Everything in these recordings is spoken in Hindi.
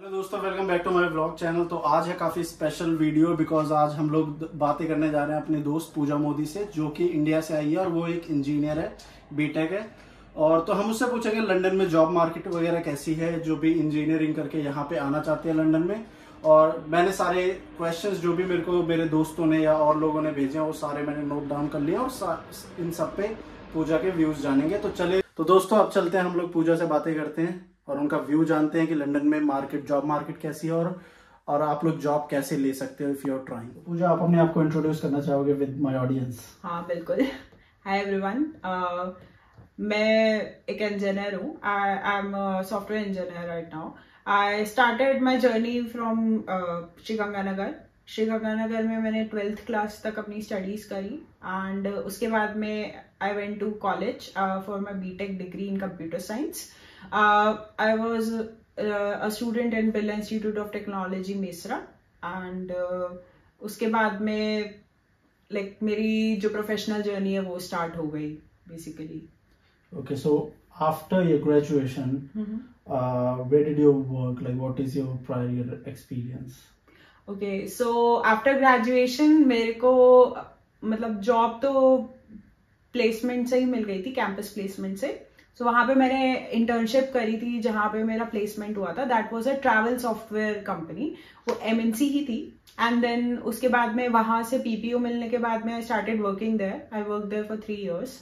हेलो दोस्तों, welcome back to my vlog channel. तो आज है काफी स्पेशल वीडियो बिकॉज आज हम लोग बातें करने जा रहे हैं अपने दोस्त पूजा मोदी से, जो कि इंडिया से आई है और वो एक इंजीनियर है, बीटेक है। और तो हम उससे पूछेंगे लंदन में जॉब मार्केट वगैरह कैसी है, जो भी इंजीनियरिंग करके यहाँ पे आना चाहते हैं लंदन में। और मैंने सारे क्वेश्चंस जो भी मेरे को मेरे दोस्तों ने या और लोगों ने भेजे हैं वो सारे मैंने नोट डाउन कर लिए और इन सब पे पूजा के व्यूज जानेंगे। तो चले तो दोस्तों अब चलते हैं, हम लोग पूजा से बातें करते हैं और उनका व्यू जानते हैं कि लंदन में जॉब मार्केट कैसी है और आप लोग जॉब कैसे ले सकते हो इफ यू आर ट्राइंग। पूजा, आप अपने आप को इंट्रोड्यूस करना चाहोगे विद माय ऑडियंस? हाँ बिल्कुल। हाय एवरीवन, मैं एक इंजीनियर हूँ। I am software engineer right now. I started my journey from Sriganganagar. Sriganganagar में मैंने 12th क्लास तक अपनी स्टडीज करी एंड उसके बाद में I went to college for my BTech degree in computer science. I was a student in Bill Institute of Technology Mesra and उसके बाद में मेरी जो प्रोफेशनल जर्नी है वो स्टार्ट हो गई basically. Okay, so after your graduation, where did you work? Like, what is your prior experience? Okay, so after graduation मेरे को मतलब जॉब तो प्लेसमेंट से ही मिल गई थी, कैंपस प्लेसमेंट से। तो वहां पे मैंने इंटर्नशिप करी थी जहां पे मेरा प्लेसमेंट हुआ था। That was a travel software company, वो MNC ही थी। एंड देन उसके बाद में वहां से PPO मिलने के बाद में I started working there. I work there for 3 years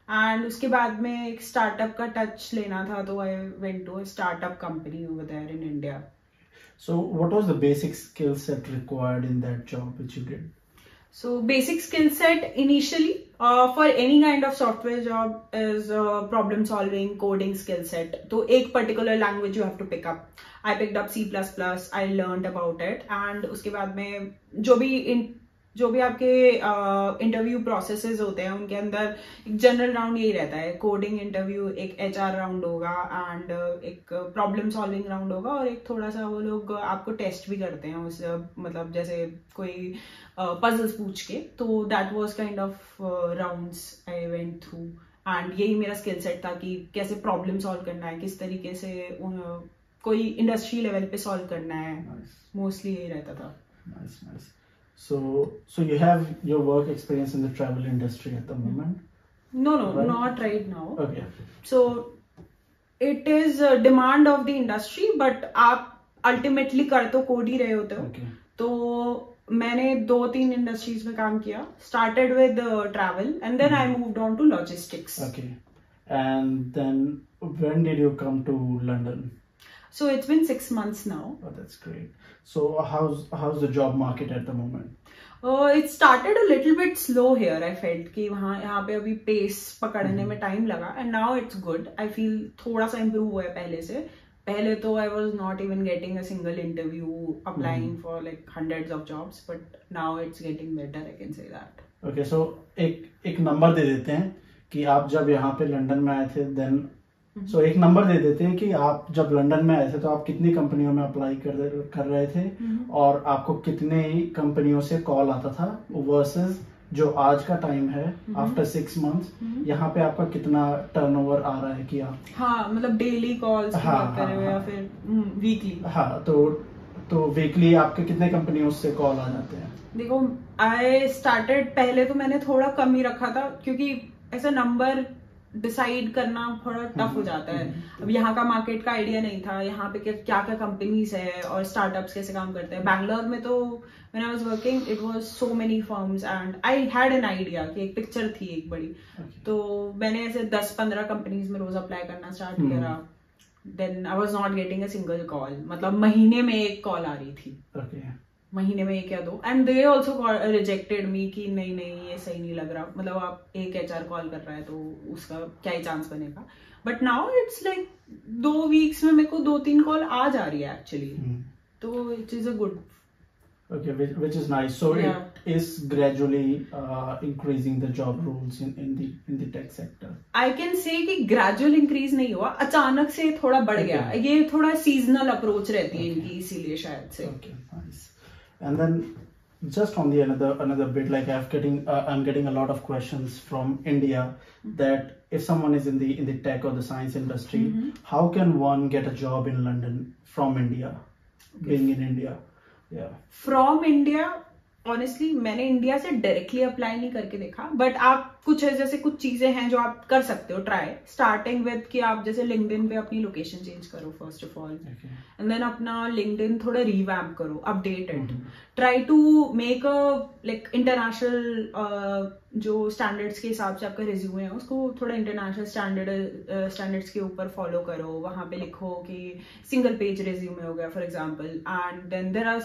and उसके बाद में एक स्टार्टअप का टच लेना था तो I went to a startup company over there in India. So what was the basic skill set required in that job which you did? So basic skill set initially for any kind of software job is problem solving, coding skill set. तो एक particular language you have to pick up. I picked up C++. I learned about it and उसके बाद में जो भी आपके इंटरव्यू प्रोसेसेस होते हैं उनके अंदर एक जनरल राउंड यही रहता है, कोडिंग इंटरव्यू, एक HR राउंड होगा एंड एक प्रॉब्लम सॉल्विंग राउंड होगा और एक थोड़ा सा वो लोग आपको टेस्ट भी करते हैं उस मतलब जैसे कोई पजल्स पूछ के। तो that was kind of rounds I went through and यही मेरा स्किल सेट था कि कैसे प्रॉब्लम सॉल्व करना है, किस तरीके से कोई इंडस्ट्री लेवल पे सॉल्व करना है। मोस्टली यही रहता था। Nice. So you have your work experience in the travel industry at the moment? No, right? not right now. Okay. So it is a demand of the industry, but आप ultimately कर तो कोड ही रहे होते हो। Okay. तो मैंने 2-3 इंडस्ट्रीज में काम किया। Started with travel and then I moved on to logistics. Okay. And then when did you come to London? So it's been 6 months now. Oh, that's great. So how's the job market at the moment? It started a little bit slow here. I felt कि यहाँ पे अभी पेस पकड़ने में टाइम लगा and now it's good. I feel थोड़ा सा improve हुआ है पहले से। पहले तो I was not even getting a single interview, applying for like hundreds of jobs, but now it's getting better. I can say that. Okay, so एक नंबर दे देते हैं कि आप जब यहाँ पे लंदन में आए थे then एक नंबर दे देते हैं कि आप जब लंदन में आए थे तो आप कितनी कंपनियों में अप्लाई कर रहे थे और आपको कितने कंपनियों से कॉल आता था वर्सेस जो आज का टाइम है आफ्टर 6 months यहाँ पे आपका कितना टर्नओवर आ रहा है कि आप मतलब डेली कॉल्स बात कर रहे हो या फिर वीकली? तो वीकली आपके कितने कंपनियों से कॉल आ जाते हैं? देखो, आई स्टार्टेड पहले तो मैंने थोड़ा कम ही रखा था क्योंकि ऐसा नंबर डिसाइड करना थोड़ा टफ हो जाता है। अब यहाँ का मार्केट का आइडिया नहीं था, यहाँ पे क्या क्या कंपनीज है और स्टार्टअप्स कैसे काम करते हैं। बैंगलोर में तो when I was working it was so many firms and I had an idea कि एक पिक्चर थी एक बड़ी। तो मैंने ऐसे 10-15 कंपनीज में रोज अप्लाई करना स्टार्ट करा। Then I was not getting a single call, मतलब महीने में एक कॉल आ रही थी। महीने में 1 या 2 एंड दे ऑल्सो रिजेक्टेड मी कि नहीं ये सही नहीं लग रहा, मतलब आप एक HR कॉल कर रहा है तो उसका क्या ही चांस बनेगा। But now it's like 2 weeks में मेरे को 2-3 कॉल आ जा रही है एक्चुअली। तो it is a good. Okay, which is nice. So yeah. It is gradually increasing the job roles in the tech sector. I can say कि gradual increase नहीं हुआ, अचानक से थोड़ा बढ़ गया। ये थोड़ा सीजनल अप्रोच रहती है इनकी, इसीलिए शायद से। Okay, nice. And then just on the another bit, like I'm getting a lot of questions from India that if someone is in the tech or the science industry, how can one get a job in London from India? being in India? Yeah. From India, honestly मैंने इंडिया से डायरेक्टली अप्लाई नहीं करके देखा, बट आप कुछ जैसे कुछ चीजें हैं जो आप कर सकते हो ट्राई, स्टार्टिंग विद कि आप जैसे लिंक्डइन पे अपनी लोकेशन चेंज करो first of all, and then अपना लिंक्डइन थोड़ा रिवैम्प करो, update it, try to make a like international जो स्टैंडर्ड्स के हिसाब से आपका रिज्यूमे है उसको थोड़ा इंटरनेशनल स्टैंडर्ड्स के ऊपर फॉलो करो, वहां पे लिखो कि सिंगल पेज रिज्यूमे हो गया for example, and then there are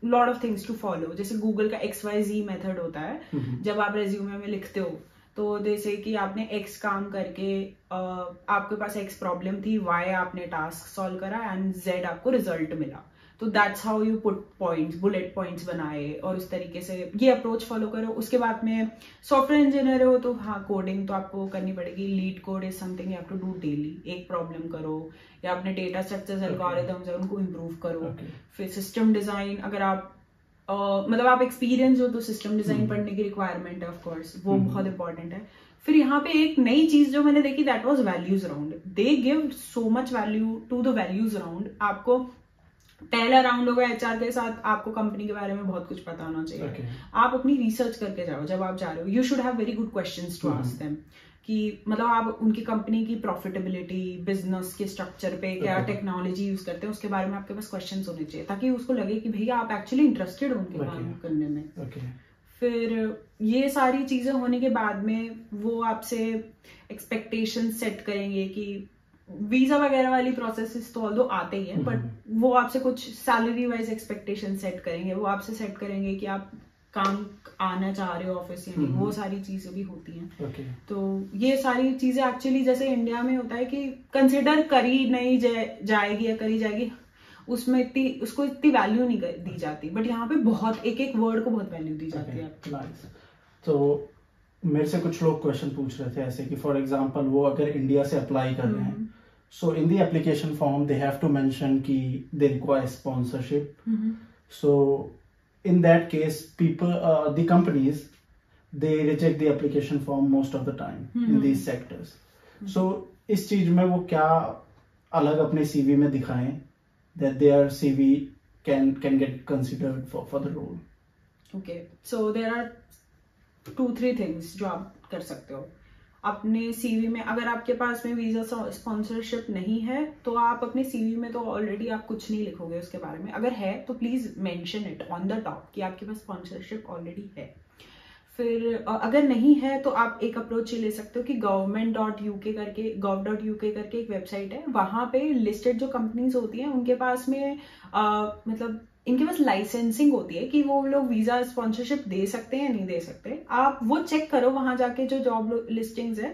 lot of things to follow, जैसे गूगल का XYZ मेथड होता है, जब आप रिज्यूमे में लिखते हो तो जैसे कि आपने X काम करके आपके पास X प्रॉब्लम थी, Y आपने टास्क सॉल्व करा एंड Z आपको रिजल्ट मिला, तो that's how you put points, bullet points बनाए और उस तरीके से ये अप्रोच फॉलो करो। उसके बाद में सॉफ्टवेयर इंजीनियर हो तो हाँ कोडिंग तो आपको करनी पड़ेगी, LeetCode is something you have to do daily, एक प्रॉब्लम करो या अपने डेटा स्ट्रक्चर्स एल्गोरिथम्स है उनको इम्प्रूव करो। फिर सिस्टम डिजाइन, अगर आप मतलब आप एक्सपीरियंस हो तो सिस्टम डिजाइन पढ़ने की रिक्वायरमेंट है ऑफ कोर्स, वो बहुत इंपॉर्टेंट है। फिर यहाँ पे एक नई चीज जो मैंने देखी that was values round, they give so much value to the values round. आपको पहला राउंड होगा HR के साथ, आपको कंपनी के बारे में बहुत कुछ पता होना चाहिए, आप अपनी रिसर्च करके जाओ जब आप जा रहे हो, you should have very good questions to ask them कि मतलब आप उनकी कंपनी की प्रॉफिटेबिलिटी, बिजनेस के स्ट्रक्चर पे क्या टेक्नोलॉजी यूज करते हैं उसके बारे में आपके पास क्वेश्चंस होने चाहिए, ताकि उसको लगे कि भैया आप एक्चुअली इंटरेस्टेड हो उनके काम करने में। फिर ये सारी चीजें होने के बाद में वो आपसे एक्सपेक्टेशन सेट करेंगे कि वीजा वगैरह वाली प्रोसेसेस तो ऑल्दो आते ही हैं, बट वो आपसे कुछ सैलरी वाइज एक्सपेक्टेशन सेट करेंगे, वो आपसे सेट करेंगे कि आप काम आना चाह रहे हो ऑफिस या नहीं, वो सारी चीजें भी होती हैं। तो ये सारी चीजें एक्चुअली जैसे इंडिया में होता है कि कंसिडर करी नहीं जाएगी या करी जाएगी, उसमें उसको इतनी वैल्यू नहीं दी जाती, बट यहाँ पे बहुत एक एक वर्ड को बहुत वैल्यू दी जाती है। तो मेरे से कुछ लोग क्वेश्चन पूछ रहे थे ऐसे कि फॉर एग्जांपल वो अगर इंडिया से अप्लाई कर रहे हैं, so in the application form they have to mention कि they require sponsorship, so in that case people the companies they reject the application form most of the time in these sectors, so इस चीज में वो क्या अलग अपने CV में दिखाएं that their CV can get considered for the role? Okay, so there are 2-3 things जो आप कर सकते हो अपने CV में। अगर आपके पास में वीजा स्पॉन्सरशिप नहीं है तो आप अपने CV में तो ऑलरेडी आप कुछ नहीं लिखोगे उसके बारे में, अगर है तो please mention it on the top कि आपके पास स्पॉन्सरशिप ऑलरेडी है। फिर अगर नहीं है तो आप एक अप्रोच ले सकते हो कि government.uk करके एक वेबसाइट है, वहां पे लिस्टेड जो कंपनीज होती हैं उनके पास में मतलब इनके पास लाइसेंसिंग होती है कि वो लोग वीजा स्पॉन्सरशिप दे सकते हैं या नहीं दे सकते, आप वो चेक करो वहां जाके, जो जॉब लिस्टिंग्स है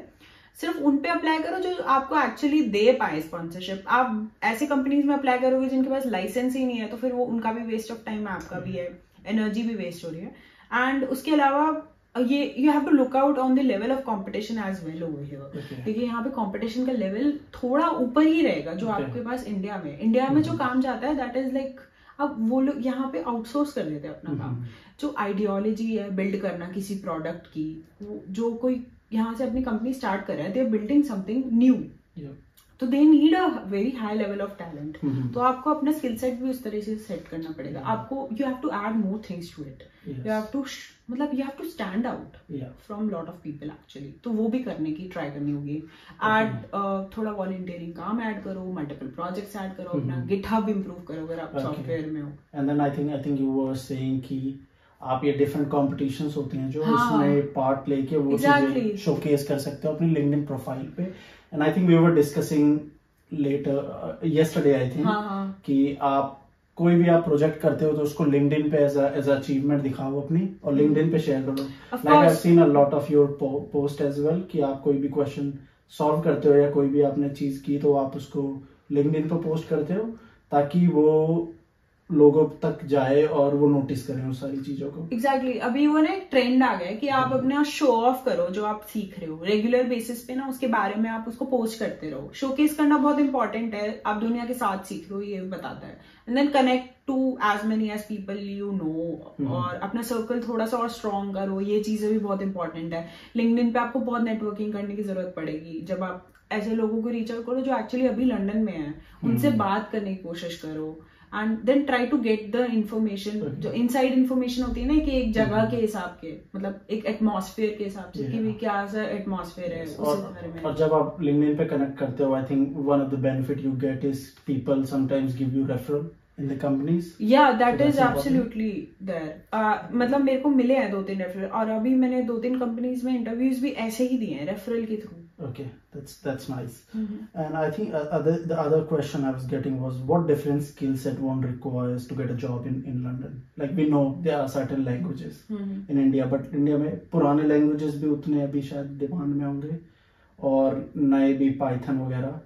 सिर्फ उन पे अप्लाई करो जो आपको एक्चुअली दे पाए स्पॉन्सरशिप। आप ऐसे कंपनीज में अप्लाई करोगे जिनके पास लाइसेंस ही नहीं है तो फिर वो उनका भी वेस्ट ऑफ टाइम है, आपका भी है, एनर्जी भी वेस्ट हो रही है। एंड उसके अलावा ये you have to look out on the level of competition as well over here, देखिए यहाँ पे कंपटीशन का लेवल थोड़ा ऊपर ही रहेगा जो आपके पास इंडिया में जो काम जाता है दैट इज लाइक अब वो लोग यहाँ पे आउटसोर्स कर देते हैं अपना काम। जो आइडियोलॉजी है बिल्ड करना किसी प्रोडक्ट की, जो कोई यहाँ से अपनी कंपनी स्टार्ट कर रहा है, they are building something new, तो they need a very high level of talent. तो आपको अपना स्किल सेट भी उस तरह से सेट करना पड़ेगा। आपको you have to add more things to it, you have to मतलब you have to stand out from lot of people actually, तो वो भी करने की ट्राई करनी होगी। ऐड थोड़ा वॉलंटियरिंग काम ऐड करो, मल्टीपल प्रोजेक्ट्स ऐड करो, अपना गिटहब इंप्रूव करो अगर आप सॉफ्टवेयर में हो। And then I think you were saying कि आप ये डिफरेंट कॉम्पिटिशंस होती हैं जो उसमें पार्ट लेके वो चीजें शोकेस कर सकते हो अपनी लिंक्डइन प्रोफाइल पे। And I think we were discussing later yesterday I think कि आप कोई भी आप प्रोजेक्ट करते हो तो उसको लिंक्डइन पे एज अचीवमेंट दिखाओ अपनी और लिंक्डइन पे शेयर करो। Like I have seen a lot of your post as well कि आप कोई भी क्वेश्चन सॉल्व करते हो या कोई भी आपने चीज की तो आप उसको लिंक्डइन पे पोस्ट करते हो ताकि वो लोगों तक जाए और वो नोटिस करें उस सारी चीजों को। एग्जैक्टली अभी वो ना एक ट्रेंड आ गया है कि आप अपना शो ऑफ करो जो आप सीख रहे हो रेगुलर बेसिस पे ना, उसके बारे में आप उसको पोस्ट करते रहो। शोकेस करना बहुत इंपॉर्टेंट है, आप दुनिया के साथ सीख रहे हो ये बताता है। And then connect to as many as people you know, और अपना सर्कल थोड़ा सा और स्ट्रॉन्ग करो, ये चीजें भी बहुत इंपॉर्टेंट है। लिंक्डइन पे आपको बहुत नेटवर्किंग करने की जरूरत पड़ेगी। जब आप ऐसे लोगों को रीच आउट करो जो एक्चुअली अभी लंदन में है, उनसे बात करने की कोशिश करो। And then try to get the information, जो इनसाइड इंफॉर्मेशन होती है ना कि एक जगह के हिसाब के, मतलब एक एटमॉस्फेयर के हिसाब से कि क्या सा एटमॉस्फेयर है उसके बारे में। और जब आप लिंक्डइन पे कनेक्ट करते हो, I think one of the benefit you get is people sometimes give you referral in the companies. Yeah, that is absolutely there. मतलब मेरे को मिले हैं 2-3 रेफरल, और अभी मैंने 2-3 कंपनीज में इंटरव्यूज भी ऐसे ही दिए हैं रेफरल के through. Okay, that's nice. And I think the other question I was getting was, what different skill set one requires to get a job in London? Like we know there are certain languages in India, but India में पुराने languages भी उतने अभी शायद डिमांड में होंगे और नए भी पाइथन वगैरह.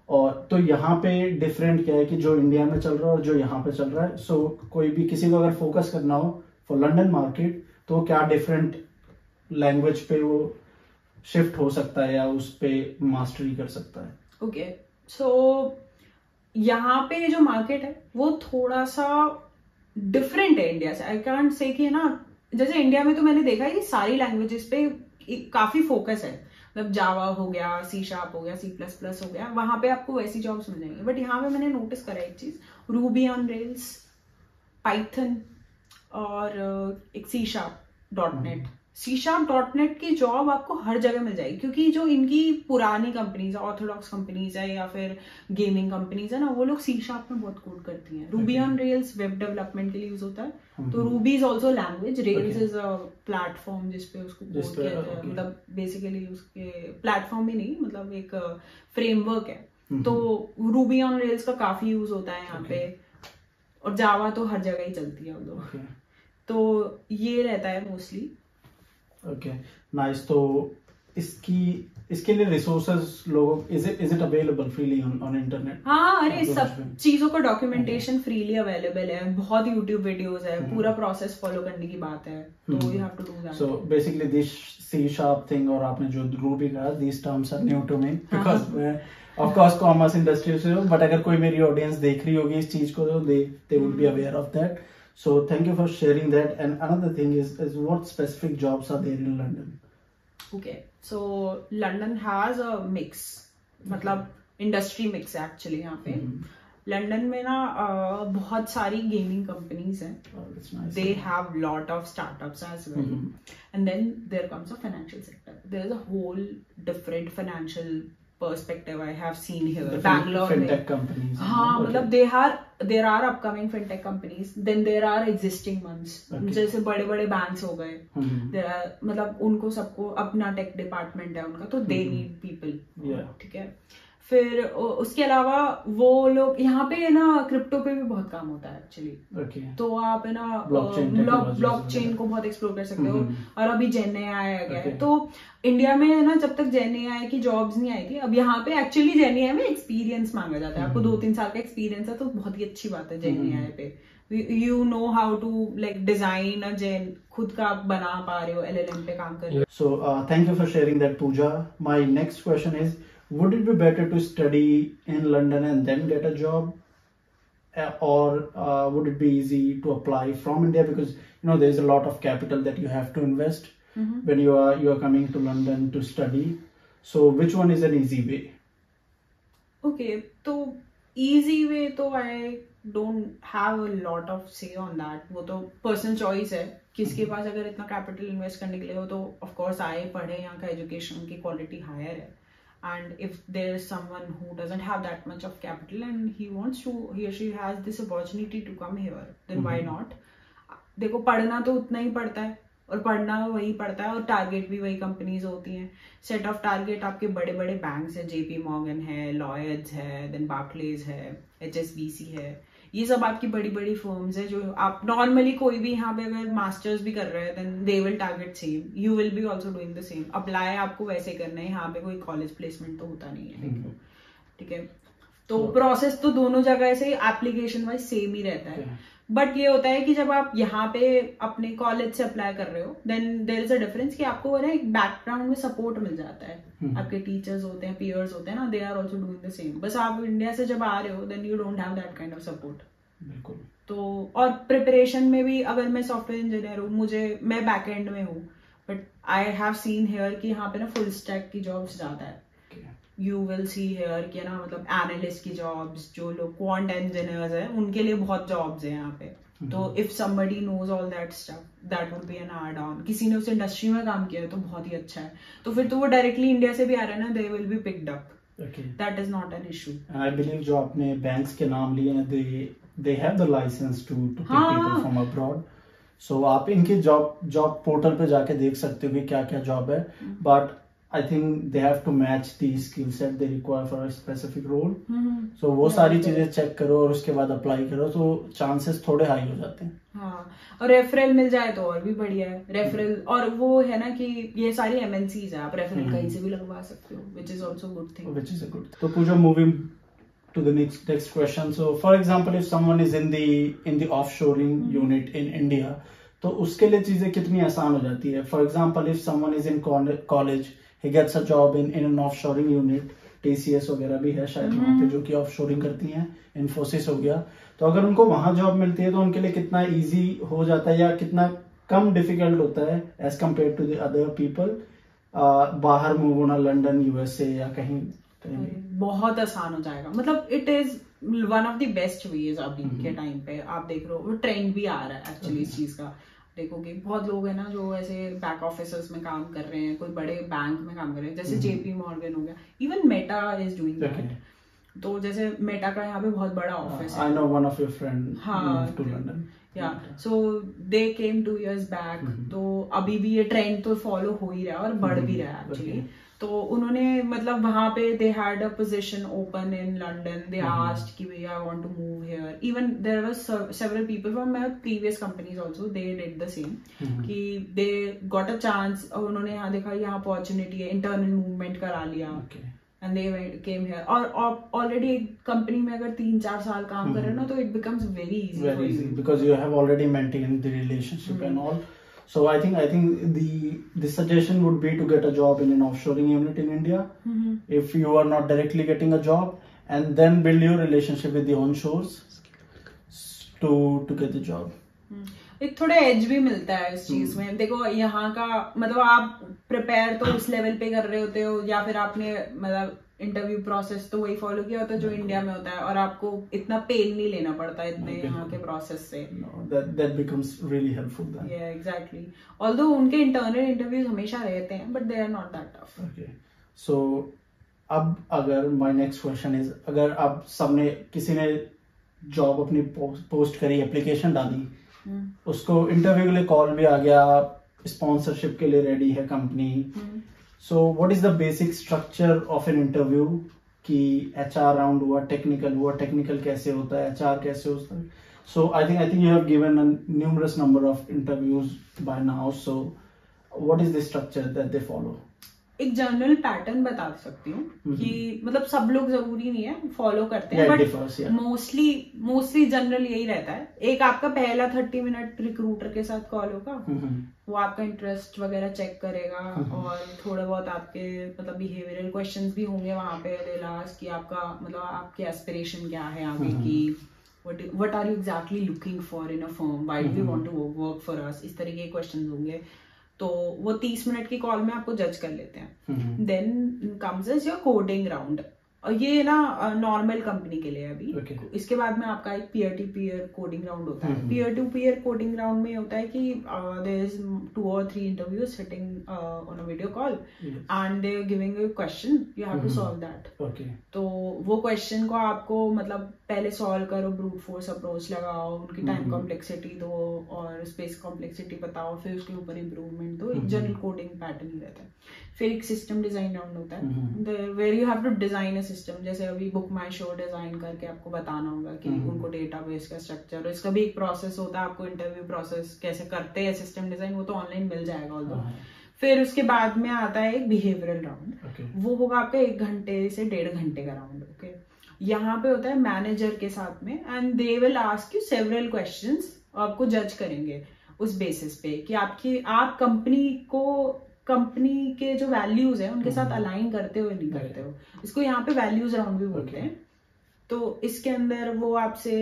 और तो यहाँ पे डिफरेंट क्या है कि जो इंडिया में चल रहा है और जो यहाँ पे चल रहा है. सो कोई भी किसी को अगर फोकस करना हो फॉर लंदन मार्केट, तो क्या डिफरेंट लैंग्वेज पे वो शिफ्ट हो सकता है या उस पे मास्टरी कर सकता है? ओके, सो यहाँ पे जो मार्केट है वो थोड़ा सा डिफरेंट है इंडिया से. आई कांट से कि ना, जैसे इंडिया में तो मैंने देखा है कि सारी लैंग्वेजेस पे काफी फोकस है, मतलब जावा हो गया, सी शार्प हो गया, सी प्लस प्लस हो गया, वहां पे आपको वैसी जॉब्स मिल जाएंगी. बट यहाँ पे मैंने नोटिस करा एक चीज, रूबी ऑन रेल्स, पाइथन और एक C sharp dot net. C sharp dot net की जॉब आपको हर जगह मिल जाएगी, क्योंकि जो इनकी पुरानी कंपनीज है, ऑर्थोडॉक्स कंपनीज है या फिर गेमिंग कंपनीज है ना, वो लोग सी शार्प में बहुत कोड करती हैं. Ruby on rails web development के लिए यूज होता है, तो Ruby is also language, rails is a platform जिसपे उसको कोड किया जाता है. मतलब बेसिकली उसके प्लेटफॉर्म ही नहीं, मतलब एक फ्रेमवर्क है. तो रूबी ऑन रेल्स का काफी यूज होता है यहाँ पे, और जावा तो हर जगह ही चलती है वो लोग. तो ये रहता है मोस्टली. Okay, nice. तो इसके लिए रिसोर्सेज लोगों, is it available freely on internet? हाँ, अरे सब चीजों का डॉक्यूमेंटेशन फ्रीली अवेलेबल है, बहुत यूट्यूब वीडियोस है, पूरा प्रोसेस फॉलो करने की बात है, तो you have to do that. So basically this C sharp thing, और आपने जो रूबी कहा, these terms are new to me because of course commerce industry से हूं, बट अगर कोई मेरी ऑडियंस देख रही होगी इस चीज को, तो they would be aware of that. So thank you for sharing that. And another thing is what specific jobs are there in London? Okay, so London has a mix, मतलब इंडस्ट्री मिक्स है एक्चुअली यहाँ पे. लंदन में ना बहुत सारी गेमिंग कंपनीज हैं. They have lot of startups as well. And then there comes a financial sector. There is a whole different financial perspective I have seen here. Bangalore fintech companies. हाँ, मतलब there are upcoming fintech companies. Then there are existing ones. जैसे बड़े बड़े banks हो गए. There are, मतलब उनको सबको अपना टेक डिपार्टमेंट है उनका, तो they need people. ठीक है. फिर उसके अलावा वो लोग यहाँ पे ना क्रिप्टो पे भी बहुत काम होता है एक्चुअली. तो आप है ना ब्लॉकचेन को बहुत एक्सप्लोर कर सकते हो. और अभी जेन एआई आ गया है, तो इंडिया में है ना, जब तक जेन एआई की जॉब्स नहीं आई थी, अब यहाँ पे एक्चुअली जेन एआई में एक्सपीरियंस मांगा जाता है. आपको 2-3 साल का एक्सपीरियंस है, तो बहुत ही अच्छी बात है जेन एआई पे. You know how to like design a gen, खुद का आप बना पा रहे हो, LLM पे काम कर रहे हो. So thank you for sharing that, Pooja. My next question is, would it be better to study in London and then get a job, or would it be easy to apply from India, because you know there is a lot of capital that you have to invest when you are coming to London to study. So which one is an easy way? Okay, तो easy way तो I don't have a lot of say on that. वो तो personal choice है, किसके पास अगर इतना कैपिटल इन्वेस्ट करने के लिए हो, तो ऑफ कोर्स आए पढ़े, यहाँ का एजुकेशन की क्वालिटी हायर है. And if there is someone who doesn't have that much of capital and he or she has this opportunity to come here, then why not? देखो, पढ़ना तो उतना ही पड़ता है, और पढ़ना वही पड़ता है, और टारगेट भी वही कंपनीज होती हैं. सेट ऑफ टारगेट आपके बड़े बड़े बैंक्स है, JP Morgan है, लॉयड्स है, देन बार्कलेज है, HSBC है. ये सब आपकी बड़ी बड़ी फर्म्स है, जो आप नॉर्मली कोई भी यहाँ पे अगर मास्टर्स भी कर रहे हैं, then they will target same, you will be also doing the same. Apply आपको वैसे करना है, यहाँ पे कोई कॉलेज प्लेसमेंट तो होता नहीं है. ठीक है, तो प्रोसेस तो दोनों जगह से एप्लीकेशन वाइज सेम ही रहता है. बट ये होता है कि जब आप यहाँ पे अपने कॉलेज से अप्लाई कर रहे हो, then there is a difference कि आपको ना एक बैकग्राउंड में सपोर्ट मिल जाता है. आपके टीचर्स होते हैं, पीयर्स होते हैं ना, they are also doing the same. बस आप इंडिया से जब आ रहे हो, then you don't have that kind of support. बिल्कुल. तो और प्रिपरेशन में भी, अगर मैं सॉफ्टवेयर इंजीनियर हूँ, मैं बैक एंड में हूँ, but I have scene here कि यहाँ पे ना फुल स्टैक की जॉब्स ज्यादा है. यू विल सी हियर कि ना मतलब एनालिस्ट की जॉब्स, जो लोग क्वांट इंजीनियर्स हैं उनके लिए बहुत जॉब्स हैं यहाँ पे. तो if somebody knows all that stuff, that would be an add on. किसी ने उस इंडस्ट्री में काम किया है तो बहुत ही अच्छा है. तो फिर तो वो डायरेक्टली इंडिया से भी आ रहा है ना, they will be picked up. That is not an issue. I believe जो आपने बैंक्स के नाम लिए हैं, they have the license to take people from abroad. So आप इनके जॉब पोर्टल पे जाके देख सकते हो कि क्या क्या जॉब है. But I think they have to match the skill set they require for a specific role. So वो सारी चीजें चेक करो और उसके बाद अप्लाई करो तो चांसेस थोड़े हाई हो जाते हैं. हाँ, और रेफरल मिल जाए तो और भी बढ़िया है. रेफरल, और वो है ना कि ये सारी MNCs है, आप रेफरल कहीं से भी लगवा सकते हो, which is also good thing. Which is a good thing. तो Pooja, moving to the next question. So for example, if someone is in the offshoring unit in India, तो उसके लिए चीजें कितनी आसान हो जाती है. For example, if someone is in college, he gets a job in an offshoring unit, TCS वगैरह भी है शायद वहाँ पे जो कि ऑफशोरिंग करती हैं, इन्फोसिस हो गया. तो अगर उनको वहां जॉब मिलती है तो उनके लिए कितना इजी हो जाता है या कितना कम डिफिकल्ट होता है as compared to the other people बाहर मूव होना, लंदन, USA या कहीं. बहुत आसान हो जाएगा. मतलब it is one of the best ways. अभी के टाइम पे आप देख रहे हो वो ट्रेंड भी आ रहा है एक्चुअली इस चीज का. देखोगे बहुत लोग है ना जो ऐसे बैक ऑफिसर्स में काम कर रहे हैं, कोई बड़े बैंक में काम कर रहे हैं, जैसे JP Morgan हो गया, even Meta is doing that. तो जैसे मेटा का यहाँ पे बहुत बड़ा ऑफिस है. I know one of your friend moved to London. Yeah, so they came 2 years back. तो अभी भी ये ट्रेंड तो फॉलो हो ही रहा है और बढ़ भी रहा है एक्चुअली. तो उन्होंने मतलब वहां पे they had a position open in London. They asked कि भैया I want to move here. Even there was several people from my previous companies also, they did the same कि दे गॉट अ चांस. और उन्होंने यहाँ देखा यहाँ अपॉर्चुनिटी है, इंटरनल मूवमेंट करा लिया एंड दे केम हियर. और ऑलरेडी एक कंपनी में अगर 3-4 साल काम कर रहे हो ना तो it becomes very easy because you have already maintained the relationship and all. So I think the suggestion would be to get a job in an offshoring unit in India if you are not directly getting a job, and then build your relationship with the onshores to get the job. एक थोड़ा एज भी मिलता है इस चीज में. देखो यहाँ का मतलब आप प्रिपेयर तो उस लेवल पे कर रहे होते हो, या फिर आपने मतलब इंटरव्यू प्रोसेस तो वही फॉलो किया होता है जो इंडिया में होता है, और आपको इतना पेन नहीं लेना पड़ता इतने यहाँ के प्रोसेस से. that becomes really helpful then. Yeah, exactly. Although उनके इंटरनल इंटरव्यूज हमेशा रहते हैं, but they are not that tough. Okay. So अब अगर my next question is, अगर अब सबने किसी ने जॉब अपनी पोस्ट करी, एप्लीकेशन डाली, उसको इंटरव्यू के लिए कॉल भी आ गया, स्पॉन्सरशिप के लिए रेडी है company. So what is the basic structure of an interview? कि HR राउंड हुआ, टेक्निकल कैसे होता है, HR कैसे होता है. So I think you have given a numerous number of interviews by now. So what is the structure that they follow? एक जनरल पैटर्न बता सकती हूँ कि मतलब सब लोग जरूरी नहीं है फॉलो करते हैं, बट मोस्टली जनरल यही रहता है. एक आपका पहला 30 मिनट रिक्रूटर के साथ कॉल होगा. वो आपका इंटरेस्ट वगैरह चेक करेगा और थोड़ा बहुत आपके मतलब बिहेवियरल क्वेश्चंस भी होंगे वहां पे. दे लास्ट कि आपका मतलब आपके एस्पिरेशन क्या है आगे की, what are you exactly looking for in a firm, why do you want to work for us, इस तरीके के क्वेश्चंस होंगे. तो वो 30 मिनट की कॉल में आपको जज कर लेते हैं. Then comes is your coding round. और ये ना नॉर्मल कंपनी के लिए अभी. इसके बाद में आपका एक peer to peer coding round होता है. Peer to peer coding round में होता है कि there is 2 or 3 interviews sitting on a video call and they are giving you question, you have to solve that. तो वो क्वेश्चन को आपको मतलब पहले सॉल्व करो, ब्रूट फोर्स अप्रोच लगाओ, उनकी टाइम कॉम्प्लेक्सिटी दो और स्पेस कॉम्प्लेक्सिटी बताओ, फिर उसके ऊपर इम्प्रूवमेंट दो. एक जनरल कोडिंग पैटर्न ही रहता है. फिर एक सिस्टम डिजाइन राउंड होता है where you have to design a system. जैसे अभी बुक माई शो डिजाइन करके आपको बताना होगा कि उनको डेटाबेस का स्ट्रक्चर, और इसका भी एक प्रोसेस होता है. आपको इंटरव्यू प्रोसेस कैसे करते हैं सिस्टम डिजाइन, वो तो ऑनलाइन मिल जाएगा ऑल्दो. फिर उसके बाद में आता है एक बिहेवियरल राउंड. वो होगा आपका 1 घंटे से 1.5 घंटे का राउंड. ओके, यहाँ पे होता है मैनेजर के साथ में, and they will ask you several questions. आपको जज करेंगे उस बेसिस पे कि आप कंपनी के जो वैल्यूज है उनके साथ अलाइन करते हो नहीं करते हो. इसको यहाँ पे वैल्यूज राउंड भी बोलते हैं. तो इसके अंदर वो आपसे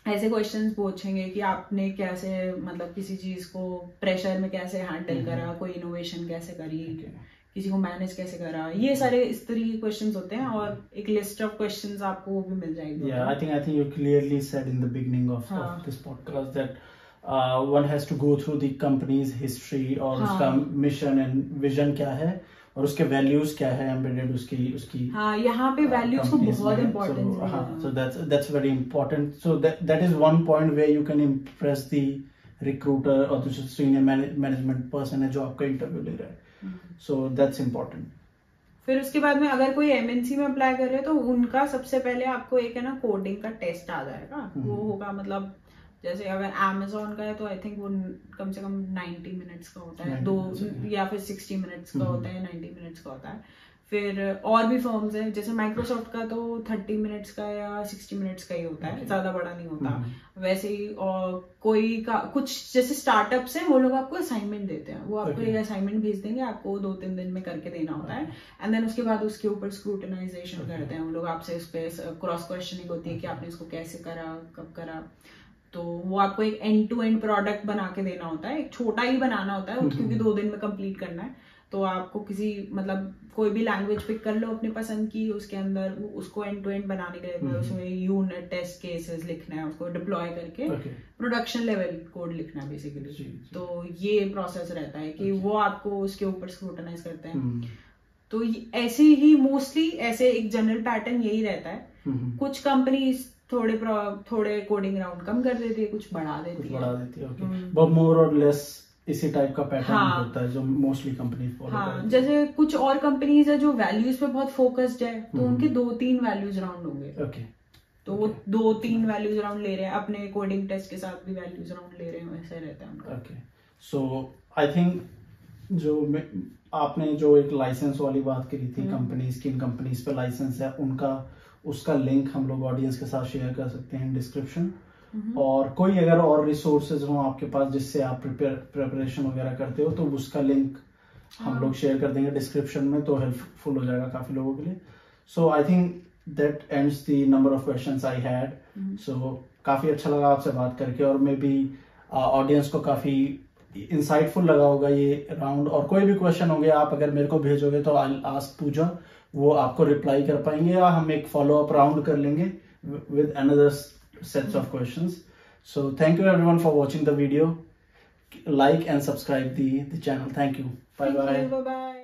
ऐसे क्वेश्चंस पूछेंगे कि आपने कैसे मतलब किसी चीज को प्रेशर में कैसे हैंडल करा, कोई इनोवेशन कैसे करी, किसी को मैनेज कैसे करा, ये सारे इस तरीके के क्वेश्चंस होते हैं, और एक लिस्ट ऑफ क्वेश्चंस आपको वो भी मिल जाएगी। आई think you clearly said in the beginning of this podcast that one has to go through the company's history और उसका मिशन एंड विजन क्या है और उसके वैल्यूज क्या है एम्बेडेड उसकी यहाँ पे वैल्यूज को बहुत इम्पोर्टेंस है। so that's very important. So that is one point where you can impress the recruiter और जो senior management person है जो आपका इंटरव्यू ले रहा है. So that's important. फिर उसके बाद में अगर कोई एमएनसी में अप्लाई कर रहे हैं तो उनका सबसे पहले आपको एक है ना कोडिंग का टेस्ट आ जाएगा, वो होगा मतलब जैसे अगर Amazon का है तो आई थिंक वो कम से कम 90 मिनट्स का होता है, 2 या फिर 60 मिनट्स का होता है, 90 मिनट्स का होता है। फिर और भी फर्म्स हैं जैसे माइक्रोसॉफ्ट का तो 30 मिनट्स का या 60 मिनट्स का ही होता है, ज्यादा बड़ा नहीं होता। वैसे ही और कोई का कुछ जैसे स्टार्टअप्स हैं वो लोग आपको असाइनमेंट देते हैं, वो आपको एक असाइनमेंट भेज देंगे, आपको 2-3 दिन में करके देना होता है, एंड देन उसके बाद उसके ऊपर स्क्रूटनाइजेशन करते हैं वो लोग आपसे, उस पर क्रॉस क्वेश्चनिंग होती है कि आपने इसको कैसे करा, कब करा। तो वो आपको एक एंड टू एंड प्रोडक्ट बना के देना होता है, एक छोटा ही बनाना होता है क्योंकि 2 दिन में कंप्लीट करना है। तो आपको किसी मतलब कोई भी लैंग्वेज पिक कर लो अपनी पसंद की, उसके अंदर उसको एंड टू एंड बनाने के लिए उसमें यूनिट टेस्ट केसेस लिखना है, उसको डिप्लॉय करके प्रोडक्शन लेवल कोड लिखना है बेसिकली। तो ये प्रोसेस रहता है कि वो आपको उसके ऊपर स्क्रूटनाइज करते हैं। तो ऐसे ही मोस्टली ऐसे एक जनरल पैटर्न यही रहता है। कुछ कंपनीज थोड़े कोडिंग राउंड कम कर देती है, कुछ बढ़ा देती है, बट मोर और लेस इसी टाइप का पैटर्न होता है जो मोस्टली कंपनीज फॉलो करती है। जैसे कुछ और कंपनीज है जो वैल्यूज पे बहुत फोकस्ड है, तो उनके 2-3 वैल्यूज राउंड होंगे। तो वो 2-3 वैल्यूज राउंड ले रहे हैं, अपने कोडिंग टेस्ट के साथ भी वैल्यूज राउंड ले रहे हैं, वैसे रहता है उनका। सो आई थिंक जो आपने जो एक लाइसेंस वाली बात करी थी, कंपनीज किन कंपनीज पे लाइसेंस है उसका लिंक हम लोग ऑडियंस के साथ शेयर कर सकते हैं डिस्क्रिप्शन। और कोई अगर और रिसोर्सेज हो आपके पास जिससे आप प्रिपरेशन वगैरह करते हो तो उसका लिंक हम लोग शेयर कर देंगे डिस्क्रिप्शन में, तो हेल्पफुल हो जाएगा काफी लोगों के लिए। So I think that ends the number of questions I had. So काफी अच्छा लगा आपसे बात करके, और मे बी ऑडियंस को काफी इंसाइटफुल लगा होगा ये राउंड। और कोई भी क्वेश्चन होंगे आप अगर मेरे को भेजोगे तो आई आस्क पूजा, वो आपको रिप्लाई कर पाएंगे, या हम एक फॉलो अप राउंड कर लेंगे with another sets of questions. So thank you everyone for watching the video, like and subscribe the channel. Thank you. Bye bye.